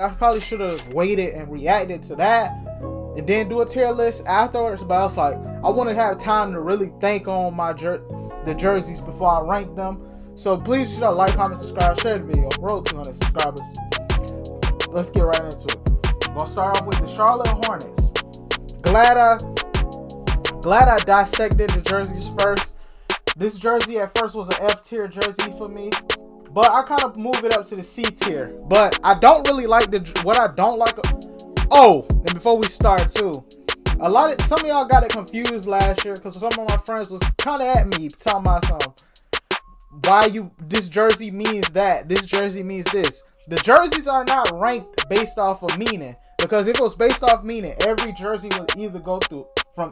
I probably should have waited and reacted to that and then do a tier list afterwards. But I was like, I want to have time to really think on my the jerseys before I rank them. So please should like, comment, subscribe, share the video. Roll 200 subscribers. Let's get right into it. I'm gonna start off with the Charlotte Hornets. Glad I dissected the jerseys first. This jersey at first was an F tier jersey for me, but I kind of move it up to the C tier. But I don't really like what I don't like. Oh, and before we start too, some of y'all got it confused last year because some of my friends was kind of at me telling myself this jersey means that, this jersey means this. The jerseys are not ranked based off of meaning, because if it was based off meaning, every jersey would either go through from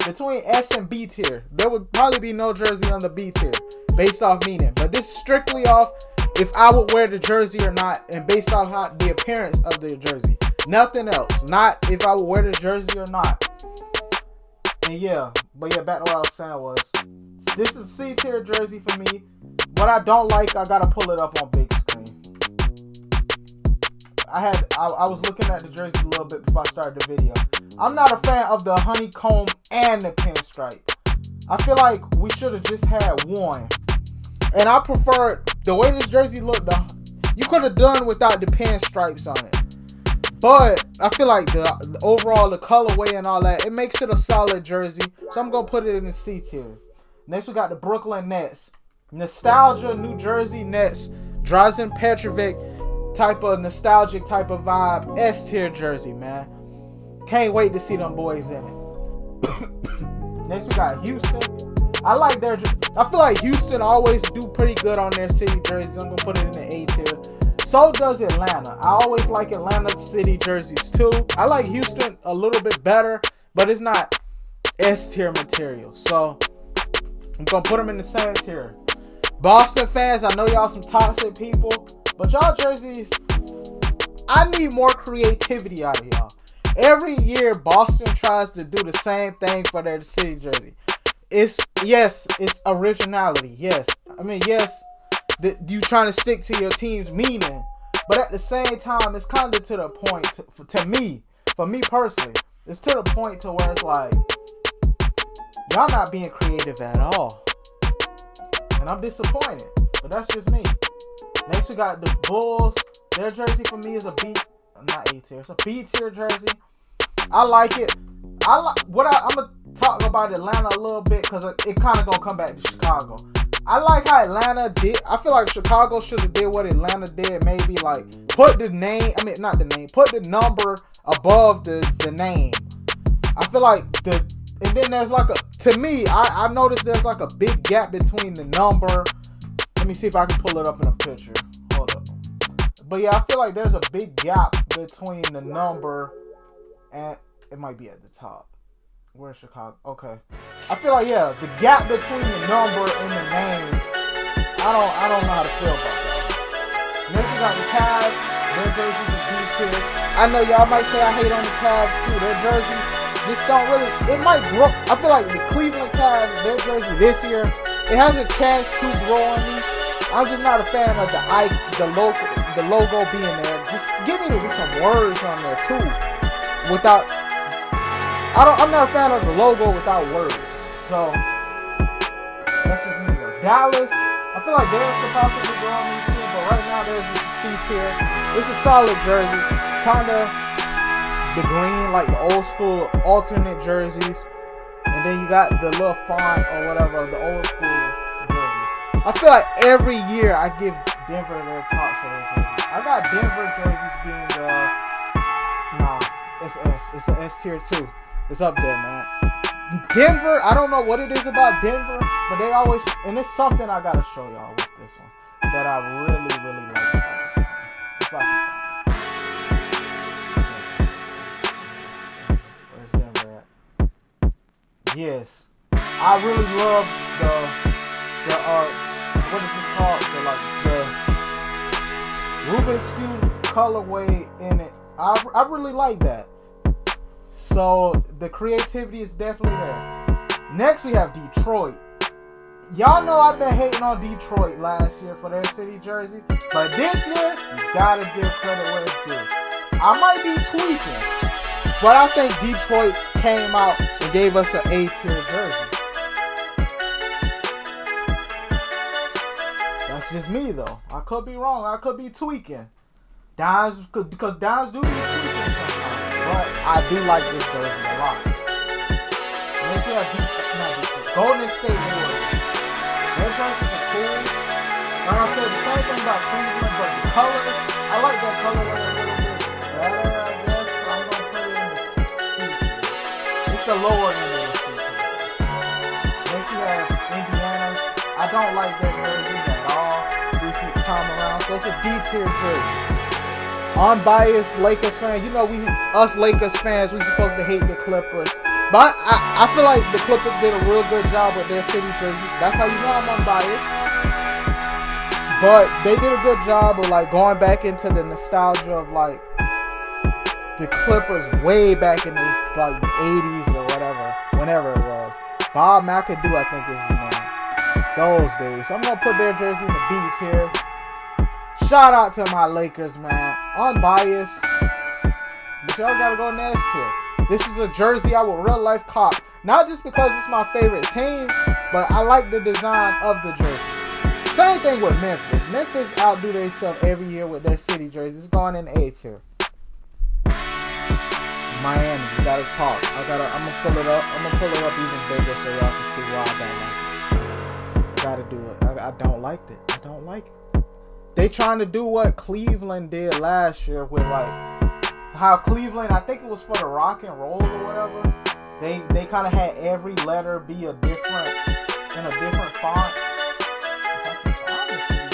between S and B tier. There would probably be no jersey on the B tier based off meaning. But this is strictly off if I would wear the jersey or not, and based off how the appearance of the jersey. Nothing else. Not if I would wear the jersey or not. And back to what I was saying was, this is C tier jersey for me. What I don't like, I gotta pull it up on big screen. I was looking at the jersey a little bit before I started the video. I'm not a fan of the honeycomb and the pinstripe. I feel like we should have just had one. And I prefer the way this jersey looked. You could have done without the pinstripes on it. But I feel like the overall, the colorway and all that, it makes it a solid jersey. So I'm going to put it in the C tier. Next we got the Brooklyn Nets. Nostalgia New Jersey Nets. Drazen Petrovic type of nostalgic type of vibe. S tier jersey, man. Can't wait to see them boys in it. Next we got Houston. I feel like Houston always do pretty good on their city jerseys. I'm going to put it in the A tier. So does Atlanta. I always like Atlanta city jerseys too. I like Houston a little bit better, but it's not S tier material. So I'm going to put them in the same tier. Boston fans, I know y'all some toxic people, but y'all jerseys, I need more creativity out of y'all. Every year, Boston tries to do the same thing for their city jersey. It's originality. Yes. I mean, yes, you trying to stick to your team's meaning. But at the same time, it's kind of to the point, for me personally, it's to the point to where it's like, y'all not being creative at all. And I'm disappointed. But that's just me. Next, we got the Bulls. Their jersey for me is a B. Not A tier. It's a B tier jersey. I like it. I'm gonna talk about Atlanta a little bit because it kind of gonna come back to Chicago. I like how Atlanta did. I feel like Chicago should have did what Atlanta did. Maybe like put the name. I mean, not the name. Put the number above the name. I feel like and then there's like to me, I noticed there's like a big gap between the number. Let me see if I can pull it up in a picture. Hold up. But yeah, I feel like there's a big gap between the number and it might be at the top. Where's Chicago? Okay. I feel like, yeah, the gap between the number and the name, I don't know how to feel about that. Next we got the Cavs. Their jerseys are B tier. I know y'all might say I hate on the Cavs too. Their jerseys just don't really, it might grow. I feel like the Cleveland Cavs, their jersey this year, it has a chance to grow on me. I'm just not a fan of the logo being there. Just give me some words on there too. I'm not a fan of the logo without words. So that's just me though. Dallas, I feel like theirs could possibly grow on me too, but right now theirs is a C tier. It's a solid jersey. Kinda the green, like the old school alternate jerseys. And then you got the little font or whatever, the old school jerseys. I feel like every year I give Denver their props for their jerseys. I got Denver jerseys being it's S. It's an S tier too. It's up there, man. Denver, I don't know what it is about Denver, but they always, and it's something I gotta show y'all with this one that I really, really like. If I can find it. Where's Denver at? Yes, I really love the what is this called? The Rubik's Cube colorway in it. I really like that. So the creativity is definitely there. Next we have Detroit. Y'all know I've been hating on Detroit last year for their city jerseys, but this year you gotta give credit where it's due. I might be tweaking, but I think Detroit came out and gave us an A-tier jersey. That's just me though. I could be wrong. I could be tweaking. Because Dimes do be tweaking sometimes. But I do like this jersey a lot. Let's see Golden State Warriors. Their jerseys are cool. Like I said, the same thing about Cleveland, but the color, I like that colorway a little bit better, I guess. So I'm going to put it in the C tier. It's the lower end of the C tier. Next we have Indiana. I don't like their jerseys at all this time around. So it's a D tier jersey. Unbiased Lakers fan. You know, us Lakers fans, we supposed to hate the Clippers. But I feel like the Clippers did a real good job with their city jerseys. That's how you know I'm unbiased. But they did a good job of like going back into the nostalgia of like the Clippers way back in the like the 80s or whatever, whenever it was. Bob McAdoo, I think is his name. Those days. So I'm gonna put their jersey in the B tier. Shout out to my Lakers, man. Unbiased. But y'all gotta go in the S tier. This is a jersey I would real life cop. Not just because it's my favorite team, but I like the design of the jersey. Same thing with Memphis. Memphis outdo themselves every year with their city jerseys. It's going in A tier. Miami, we gotta talk. I'm gonna pull it up. I'm gonna pull it up even bigger so y'all can see why I don't like it. I gotta do it. I don't like it. I don't like it. They trying to do what Cleveland did last year with like how Cleveland, I think it was for the rock and roll or whatever. They kind of had every letter be in a different font. If I can find this thing,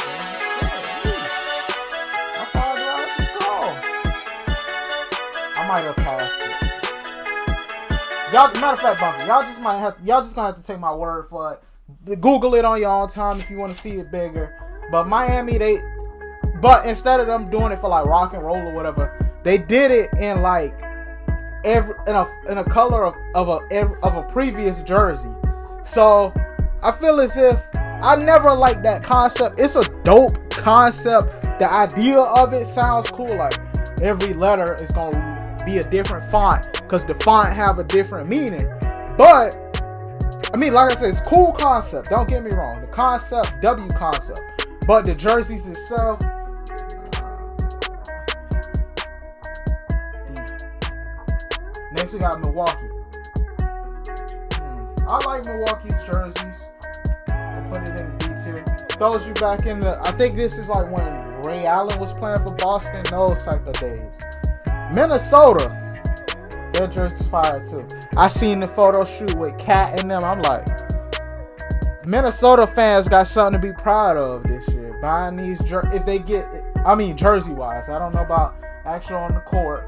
how far do I have to scroll? I might have passed it. Y'all, matter of fact, Bunky, y'all just gonna have to take my word for it. Google it on your own time if you want to see it bigger. But Miami, but instead of them doing it for like rock and roll or whatever, they did it in like in a color of a previous jersey. So I feel as if I never liked that concept. It's a dope concept. The idea of it sounds cool. Like every letter is gonna be a different font because the font have a different meaning. But I mean, like I said, it's a cool concept. Don't get me wrong. The concept, W concept. But the jerseys itself. Next we got Milwaukee. I like Milwaukee's jerseys. I'll put it in the B tier. Throws you back in the. I think this is like when Ray Allen was playing for Boston. Those type of days. Minnesota. Their jersey's fire too. I seen the photo shoot with Cat and them. I'm like, Minnesota fans got something to be proud of this year. Buying these if they get. I mean, jersey wise. I don't know about actual on the court.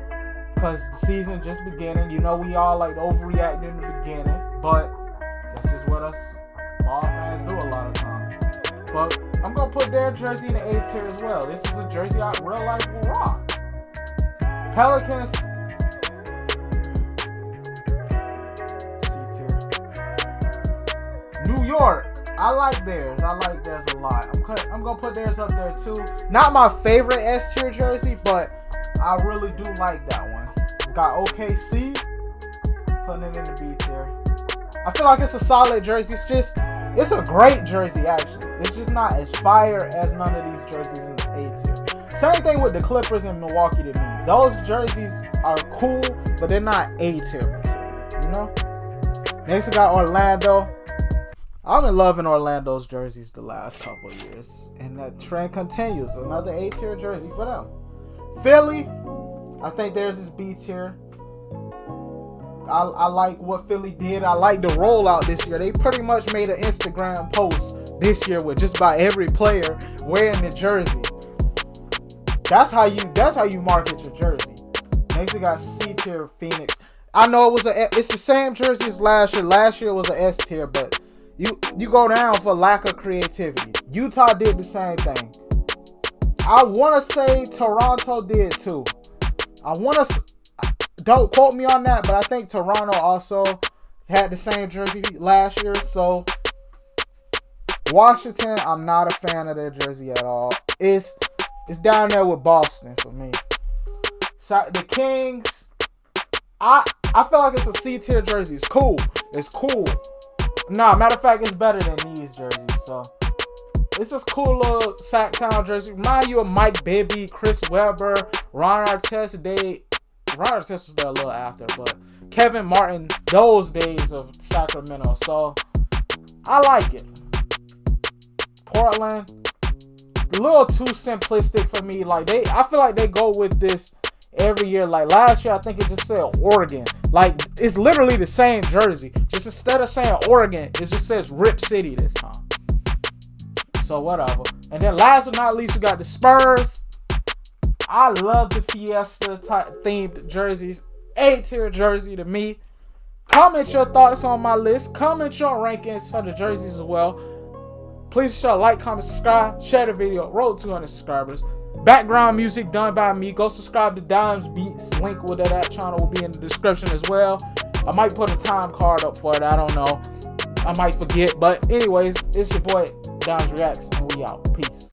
Because the season just beginning. You know we all like overreact in the beginning. But that's just what us ball fans do a lot of times. But I'm going to put their jersey in the A tier as well. This is a jersey I real life will rock. Pelicans. C tier. New York. I like theirs. I like theirs a lot. I'm going to put theirs up there too. Not my favorite S tier jersey, but I really do like that one. Got OKC, putting it in the B tier. I feel like it's a solid jersey. It's a great jersey actually. It's just not as fire as none of these jerseys in the A tier. Same thing with the Clippers and Milwaukee to me. Those jerseys are cool, but they're not A tier material, you know? Next we got Orlando. I've been loving Orlando's jerseys the last couple of years, and that trend continues. Another A tier jersey for them. Philly. I think theirs is B tier. I like what Philly did. I like the rollout this year. They pretty much made an Instagram post this year with just about every player wearing the jersey. That's how you market your jersey. Next we got C tier Phoenix. I know it's the same jersey as last year. Last year was an S tier, but you go down for lack of creativity. Utah did the same thing. I want to say Toronto did too. Don't quote me on that, but I think Toronto also had the same jersey last year. So Washington, I'm not a fan of their jersey at all. It's down there with Boston for me. So the Kings, I feel like it's a C tier jersey. It's cool. It's cool. Nah, matter of fact, it's better than these jerseys. So it's just cool little Sacktown jersey. Remind you of Mike Bibby, Chris Webber, Ron Artest. Ron Artest was there a little after, but Kevin Martin, those days of Sacramento. So I like it. Portland, a little too simplistic for me. Like I feel like they go with this every year. Like last year, I think it just said Oregon. Like it's literally the same jersey. Just instead of saying Oregon, it just says Rip City this time. So whatever. And then last but not least, we got the Spurs. I love the Fiesta type themed jerseys. A-tier jersey to me. Comment your thoughts on my list. Comment your rankings for the jerseys as well. Please be sure to like, comment, subscribe, share the video. Roll 200 subscribers. Background music done by me. Go subscribe to Dimes Beats. Link with that channel will be in the description as well. I might put a time card up for it. I don't know. I might forget. But anyways, it's your boy Dimes Reacts, and we out. Peace.